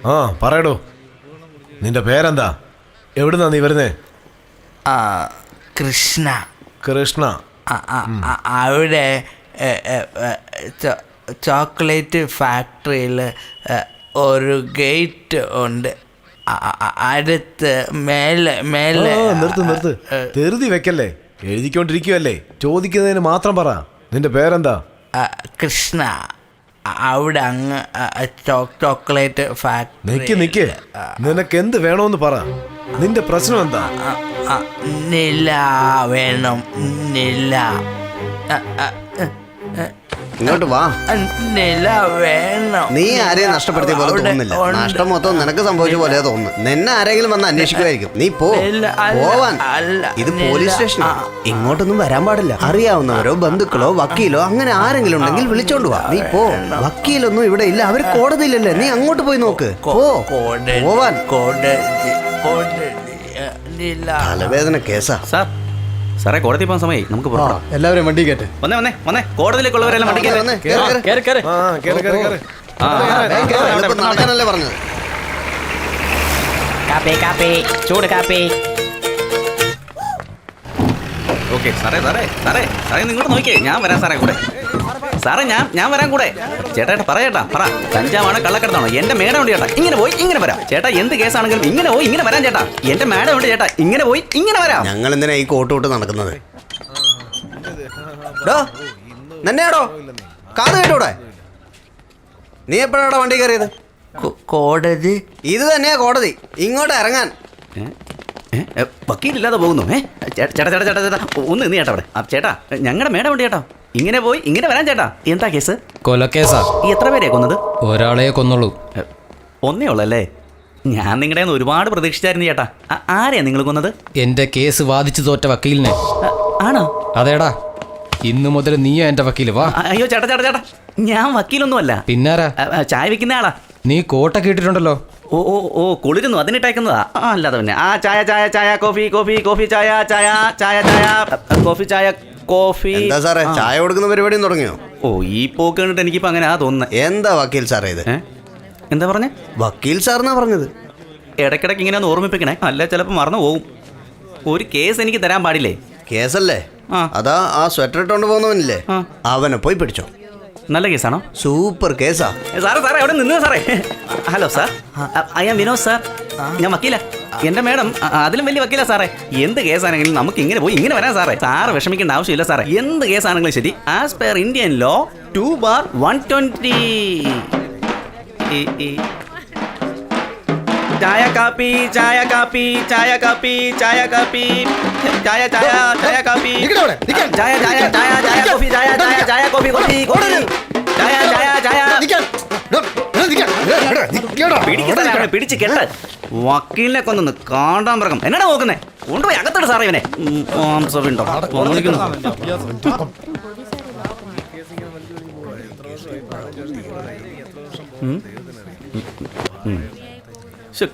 ആ പറയടോ, നിന്റെ പേരെന്താ? എവിടുന്നാ നീ വരുന്നേ? കൃഷ്ണ. കൃഷ്ണ. അവിടെ ചോക്ലേറ്റ് ഫാക്ടറിയിൽ ഒരു ഗേറ്റ് ഉണ്ട്. അടുത്ത് മേലെ മേലെ. നിർത്ത് തെറുതി വെക്കല്ലേ, എഴുതിക്കൊണ്ടിരിക്കുവല്ലേ. ചോദിക്കുന്നതിന് മാത്രം പറ. നിന്റെ പേരെന്താ? കൃഷ്ണ. അവിടെ അങ്ങ് ചോക്ലേറ്റ് ഫാക്ടറി. നിക്ക് നിനക്ക് എന്ത് വേണോന്ന് പറ. നിന്റെ പ്രശ്നം എന്താ? നില വേണം. നില. ഇങ്ങോട്ട് വാ. നില വേണം. നീ ആരെയും നഷ്ടപ്പെടുത്തിയ പോലെ തോന്നുന്നില്ല. നഷ്ടം മൊത്തം നിനക്ക് സംഭവിച്ച പോലെ തോന്നുന്നു. നിന്നെ ആരെങ്കിലും വന്ന് അന്വേഷിക്കുമായിരിക്കും. നീ പോവാൻ. ഇത് പോലീസ് സ്റ്റേഷനാ. ഇങ്ങോട്ടൊന്നും വരാൻ പാടില്ല. അറിയാവുന്നവരോ ബന്ധുക്കളോ വക്കീലോ അങ്ങനെ ആരെങ്കിലും ഉണ്ടെങ്കിൽ വിളിച്ചോണ്ട് വാ. നീ പോ. വക്കീലൊന്നും ഇവിടെ ഇല്ല. അവര് കോടതിയിലല്ലേ. നീ അങ്ങോട്ട് പോയി നോക്ക്. പോവാൻ. തലവേദന കേസാ. സാറേ, കോടതി പോകാൻ സമയമായി. നമുക്ക് എല്ലാവരും വണ്ടി കയറ്റ്. വന്നേ കോടതിയിലേക്കുള്ളവരെല്ലാം വണ്ടി നടക്കാനല്ലേ പറഞ്ഞത്? ചൂട് കാപ്പി. ഓക്കെ സാറേ നിങ്ങോട്ട് നോക്കിയേ. ഞാൻ വരാം സാറേ കൂടെ. സാറേ ഞാൻ വരാൻ കൂടെ. ചേട്ടാ പറയേട്ടാ പറ. കഞ്ചാവാണോ കള്ളക്കടത്താണോ? എന്റെ മേഡം ഉണ്ട് ചേട്ടാ. ഇങ്ങനെ പോയി ഇങ്ങനെ വരാം ചേട്ടാ. എന്ത് കേസാണെങ്കിലും ഇങ്ങനെ പോയി ഇങ്ങനെ വരാൻ ചേട്ടാ. എന്റെ മേഡം ഉണ്ട് ചേട്ടാ. ഇങ്ങനെ പോയി ഇങ്ങനെ വരാം. ഞങ്ങൾ എന്തിനാ ഈ കോട്ട് വിട്ട് നടക്കുന്നത്? നിന്നെയാടോ കാത് കേട്ടൂടെ? നീ എപ്പോഴാടോ വണ്ടി കയറിയത്? കോടതി. ഇത് തന്നെയാ കോടതി. ഇങ്ങോട്ട് ഇറങ്ങാൻ. വക്കീലില്ലാതെ പോകുന്നു. ചേട്ടാ ഒന്ന് നിന്ന് ചേട്ടാ. അവിടെ ചേട്ടാ ഞങ്ങളുടെ മേഡം ഉണ്ട് ചേട്ടാ. ഇങ്ങനെ പോയി ഇങ്ങനെ വരാൻ ചേട്ടാ. എന്താ കേസ്? കൊലക്കേസാ. എത്ര പേരെയാ കൊന്നത്? ഒരാളെ കൊന്നുള്ളൂ. ഒന്നേ ഉള്ളല്ലേ? ഞാൻ നിങ്ങളുടെ ഒരുപാട് പ്രതീക്ഷിച്ചായിരുന്നു ചേട്ടാ. ആരെയാ നിങ്ങൾ കൊന്നത്? എന്റെ കേസ് വാദിച്ചു തോറ്റ വക്കീലിനെ. ആണോ? അതേടാ, ഇന്നു മുതൽ നീയോ എന്റെ വക്കീല്. വാ. അയ്യോ ചേട്ടാ ഞാൻ വക്കീലൊന്നും അല്ല. പിന്നാരാ? ചായ വെക്കുന്ന ആളാ. നീ കോട്ടൊക്കെ ഇട്ടിട്ടുണ്ടല്ലോ. ഓ കുളിരുന്നു അതിനിട്ടേക്കുന്നതാ. അല്ലാതെ പിന്നെ ചായ കോഫി എന്താ സാറേ, ചായ കൊടുക്കുന്ന പരിപാടിയും തുടങ്ങിയോ? ഓ ഈ പോക്ക് കണ്ടിട്ട് എനിക്കിപ്പോ അങ്ങനെ തോന്നുന്നത്. എന്താ വക്കീൽ സാറേ ഇത്? എന്താ പറഞ്ഞേ? വക്കീൽ സാറിനാ പറഞ്ഞത്. ഇടയ്ക്കിടയ്ക്ക് ഇങ്ങനെ ഒന്ന് ഓർമ്മിപ്പിക്കണേ, അല്ല ചിലപ്പോൾ മറന്നു പോകും. ഒരു കേസ് എനിക്ക് തരാൻ പാടില്ലേ? കേസല്ലേ? അതാ ആ സ്വെറ്റർ ഇട്ടോണ്ട് പോകുന്നവനില്ലേ, അവനെ പോയി പിടിച്ചോ. നല്ല കേസാണോ? സൂപ്പർ കേസാ. സാറേ അവിടെ നിന്ന് സാറേ. Hello sir, I am Vinod sir. ഞാൻ വക്കീല. എന്റെ മേഡം അതിലും വലിയ വക്കീല സാറേ. എന്ത് കേസാണെങ്കിലും നമുക്ക് ഇങ്ങനെ പോയി ഇങ്ങനെ വരാം സാറേ. സാറ് വിഷമിക്കേണ്ട ആവശ്യമില്ല സാറേ. എന്ത് കേസാണെങ്കിലും ശരി, ആസ് പെർ ഇന്ത്യൻ ലോ 2/120. ചായ കാപ്പി പിടിച്ച് കെട്ട്. വക്കീലിനെ കൊന്നു കാണ്ടാൻ പറക്കും. എന്നാ നോക്കുന്നേ? കൊണ്ടുപോയി അകത്തോട്ട് സാറേ ഇവനെ.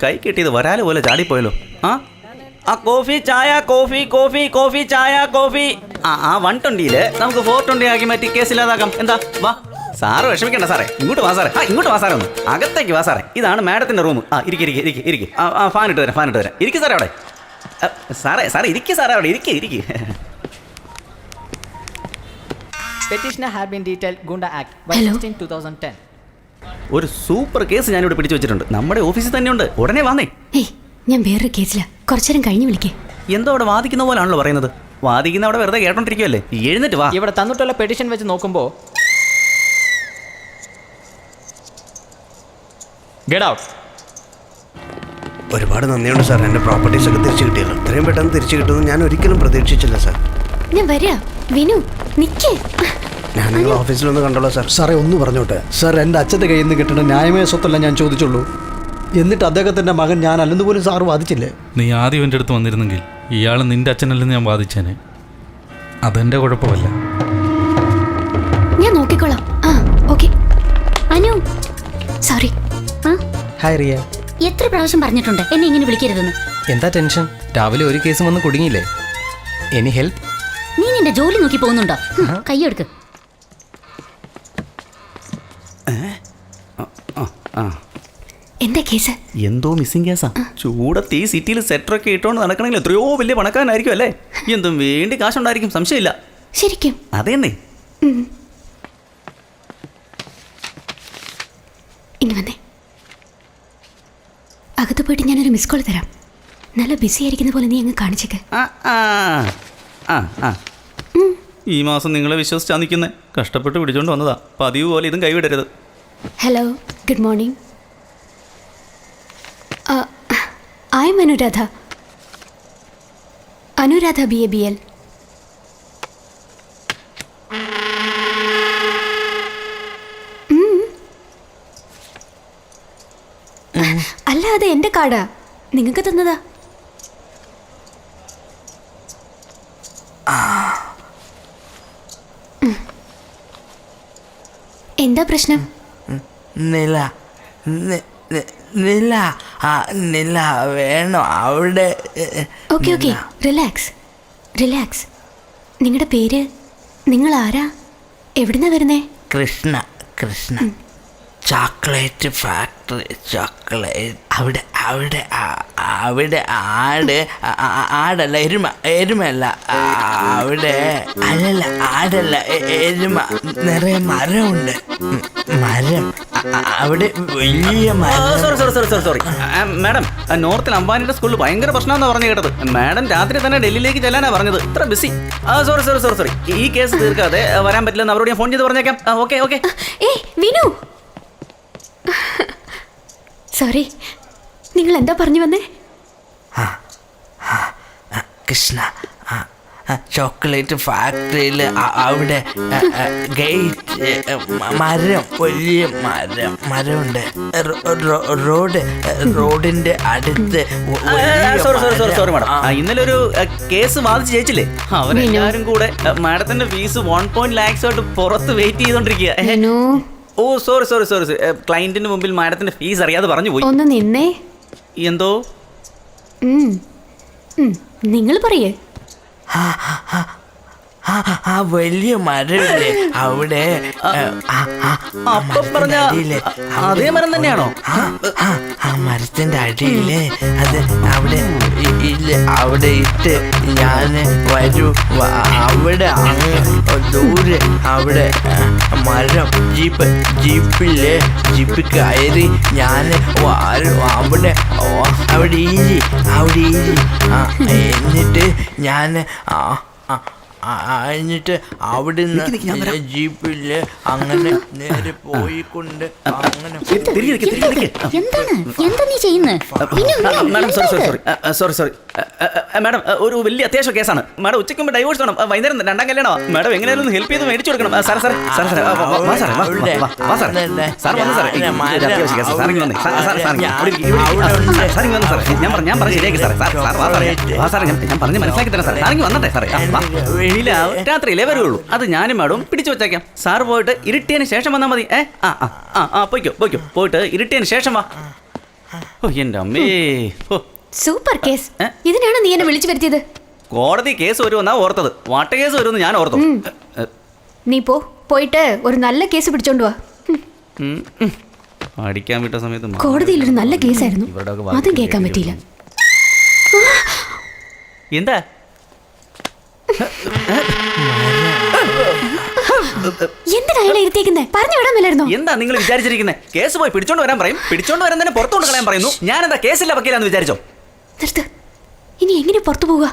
കൈ കെട്ടിയത് വരാല് പോലെ ചാടിപ്പോയല്ലോ. ആ കോഫി ചായ ആ 120 നമുക്ക് 420 ആക്കി മാറ്റി കേസില്ലാതാക്കാം. എന്താ? വാ സാറ് വിഷമിക്കണ്ട സാറേ. ഇങ്ങോട്ട് വാ സാറേ. ഇങ്ങോട്ട് വാ സാറേ. ഒന്ന് അകത്തേക്ക് വാ സാറേ. ഇതാണ് മാഡത്തിന്റെ റൂം. ഇരിക്കും. ഫാൻ ഇട്ട് തരാം. ഇരിക്കും സാറേ അവിടെ. സാറേ ഇരിക്കും സാറേ അവിടെ. ഇരിക്കും. Petitioner have been detailed Gunda Act by 16/2010. ഒരു സൂപ്പർ കേസ് ഞാനിവിടെ പിടിച്ചു വെച്ചിട്ടുണ്ട്. നമ്മുടെ ഓഫീസിൽ തന്നെയുണ്ട്. ഉടനെ വന്നേ. ഞാൻ വേറൊരു കേസിലാ. കുറച്ചേരം കഴിഞ്ഞ് വിളിക്കേ. എന്തോ അവിടെ വാദിക്കുന്ന പോലാണല്ലോ പറയുന്നത്. വാദിക്കുന്ന അവിടെ വെറുതെ കേട്ടോണ്ടിരിക്കുവല്ലേ. എഴുന്നേറ്റ് വാ. ഇവിടെ തന്നിട്ടുള്ള പെറ്റീഷൻ വെച്ച് നോക്കുമ്പോൾ ഗെറ്റ് ഔട്ട്. ഒരുപാട് നന്ദിയുണ്ട് സാർ. എൻ്റെ പ്രോപ്പർട്ടീസ് ഒക്കെ തിരിച്ചു കിട്ടിയല്ലോ. ഇത്രയും പെട്ടെന്ന് തിരിച്ചു കിട്ടുമെന്ന് ഞാൻ ഒരിക്കലും പ്രതീക്ഷിച്ചില്ല സാർ. ഞാൻ വരാം. വിനു നിക്കേ. ഞാൻ നിങ്ങൾ ഓഫീസിലൊന്ന് കണ്ടോളാം സാർ. സാറേ ഒന്ന് പറഞ്ഞോട്ടെ സാർ, എൻ്റെ അച്ഛൻ്റെ കയ്യിൽ നിന്ന് കിട്ടുന്ന ന്യായമായ സ്വത്തല്ല ഞാൻ ചോദിച്ചുള്ളൂ. എന്നിട്ട് അദ്ദേഹത്തിൻ്റെ മകൻ ഞാൻ അല്ലെന്ന് പോലും സാറ് വാദിച്ചില്ലേ? നീ ആദ്യം എൻ്റെ അടുത്ത് വന്നിരുന്നെങ്കിൽ ഇയാൾ നിൻ്റെ അച്ഛനല്ലെന്ന് ഞാൻ വാദിച്ചേനെ. അതെൻ്റെ കുഴപ്പമല്ല. ഞാൻ നോക്കിക്കോളാം. Okay. Anu sorry. Hi Riya. എത്ര പ്രാവശ്യം പറഞ്ഞിട്ടുണ്ട് എന്നെ ഇങ്ങനെ വിളിക്കരുതെന്ന്? എന്താ ടെൻഷൻ? രാവിലെ ഒരു കേസ് വന്ന് കുടുങ്ങിയില്ലേ? Any help? നീ നിന്റെ ജോലി നോക്കി പോകുന്നുണ്ടോ? കൈയെടുക്ക്. എന്താ കേസ്? എന്തോ മിസ്സിംഗ് കേസാ. ചൂടത്ത് ഈ സിറ്റിയിൽ സെറ്ററൊക്കെ ഇട്ടോണ്ട് നടക്കണമെങ്കിൽ എത്രയോ വലിയ പണക്കാരനായിരിക്കും അല്ലേ? എന്തും വേണ്ടി കാശുണ്ടായിരിക്കും, സംശയമില്ല. ശരിക്കും? അതെന്നെ. ഇനി വന്നേ, അകത്ത് പോയിട്ട് ഞാനൊരു മിസ് കോൾ തരാം. നല്ല ബിസി ആയിരിക്കുന്ന പോലെ നീ അങ്ങ് കാണിച്ചേക്ക്. ഈ മാസം നിങ്ങളെ വിശ്വസിച്ചാ നിൽക്കുന്നത്. കഷ്ടപ്പെട്ട് പിടിച്ചോണ്ട് വന്നതാ. പതിവ് പോലെ ഇതും കൈവിടരുത്. Hello, good morning. I am Anuradha. Anuradha BABL. അല്ല, അത് എൻ്റെ കാർഡാ, നിങ്ങൾക്ക് തന്നതാ. എന്താ പ്രശ്നം? നില നില നില വേണോ അവിടെ? Okay okay, relax relax. നിങ്ങളുടെ പേര്? നിങ്ങൾ ആരാ? എവിടുന്നാ വരുന്നേ? Krishna. Krishna chocolate factory. Chocolate അവിടെ അവിടെ അവിടെ ആടല്ല, എരുമല്ല. അവിടെ അല്ലല്ല, ആടല്ല, എരുമ. നിറയെ മരമുണ്ട്. മരം അവിടെ വലിയ മരം. സോറി മാഡം, നോർത്തിൽ അംബാനിയുടെ സ്കൂളിൽ ഭയങ്കര പ്രശ്നമാണെന്ന് പറഞ്ഞു കേട്ടത്. മാഡം രാത്രി തന്നെ ഡൽഹിയിലേക്ക് ചെല്ലാനാ പറഞ്ഞത്. ഇത്ര ബിസി. സോറി ഈ കേസ് തീർക്കാതെ വരാൻ പറ്റില്ലെന്ന് അവരോട് ഞാൻ ഫോൺ ചെയ്ത് പറഞ്ഞേക്കാം. ഓക്കെ. വിനു, സോറി, നിങ്ങൾ എന്താ പറഞ്ഞു വന്നേ? കൃഷ്ണ ചോക്ലേറ്റ് ഫാക്ടറിയിൽ അവിടെ ഗേറ്റ് മരം, വലിയ മരമുണ്ട്. റോഡിന്റെ അടുത്ത്. സോറി മാഡം, ഇന്നലെ ഒരു കേസ് വാദിച്ച് ജയിച്ചില്ലേ? അവരെല്ലാരും കൂടെ മാഡത്തിന്റെ ഫീസ് 1.1 lakhs ആയിട്ട് പുറത്ത് വെയിറ്റ് ചെയ്തോണ്ടിരിക്കുക. സോറി ക്ലയന്റിന് മുമ്പിൽ മാഡത്തിന്റെ ഫീസ് അറിയാതെ പറഞ്ഞു പോയി. ഒന്ന് നിന്നേ. എന്തോ നിങ്ങൾ പറയേ. വലിയ മരമില്ലേ അവിടെ? പറഞ്ഞ അതേ മരം തന്നെയാണോ? ആ മരത്തിന്റെ അടിയില് അത് അവിടെ ഇല്ല. അവിടെ ഇട്ട് ഞാന് വരൂ. അവിടെ അങ്ങ് ദൂരെ അവിടെ മരം. ജീപ്പ് കയറി ഞാന് അവിടെ ഈരി. എന്നിട്ട് ഞാന് എന്നിട്ട് അവിടുന്ന് ജീപ്പില് അങ്ങനെ നേരെ പോയിക്കൊണ്ട് അങ്ങനെ. സോറി മാഡം, ഒരു വലിയ അത്യാവശ്യ കേസാണ്. മാഡം ഉച്ചയ്ക്ക് മുമ്പ് ഡൈവോഴ്സ് വേണം. വൈകുന്നേരം 2ാം കല്യാണമാണ്. മാഡം എങ്ങനെയാലും ഹെൽപ്പ് ചെയ്ത് മേടിച്ചു കൊടുക്കണം. ഞാൻ പറഞ്ഞു ശരിയാക്കി ഞാൻ പറഞ്ഞ് മനസ്സിലാക്കി തരാം സാർ. ആരെങ്കിലും വന്നട്ടെ സാറേ. രാത്രിയിലേ വരുള്ളൂ. അത് ഞാനും മാഡവും പിടിച്ചു വെച്ചേക്കാം. സാർ പോയിട്ട് ഇരുട്ടിയതിന് ശേഷം വന്നാൽ മതി. പോയിക്കോ. പോയിട്ട് ഇരുട്ടിയതിന് ശേഷം വാ. എന്റെ അമ്മേ. Super case. ഇതിനാണ് നീ എന്നെ വിളിച്ചു വരുത്തിയത്? കോടതി കേസ് വരുമെന്നാ ഓർത്തത്. വാട്ട കേസ് വരുമെന്ന് ഞാൻ ഓർത്തു. നീ പോയിട്ട് ഒരു നല്ല കേസ് പിടിച്ചോണ്ട് വാ. അടിക്കാൻ വിട്ട സമയത്ത് കോടതിയിൽ ഒരു നല്ല കേസായിരുന്നു, അതും കേൾക്കാൻ പറ്റിയില്ല. എന്താ എന്തിനാ അയാളെ ഇരുത്തിയേക്കുന്നേ? പറഞ്ഞു വിടാൻ മേലായിരുന്നോ? എന്താ നിങ്ങൾ വിചാരിച്ചിരിക്കുന്നത്? കേസ് പോയി പിടിച്ചോണ്ട് വരാൻ പറയും, പിടിച്ചോണ്ട് വരാൻ തന്നെ പുറത്തോണ്ട് കളയാൻ പറയുന്നു. ഞാൻ എന്താ കേസില്ല വക്കീലാന്ന് വിചാരിച്ചോ? നിർത്ത്. ഇനി എങ്ങനെ പുറത്തു പോവുക?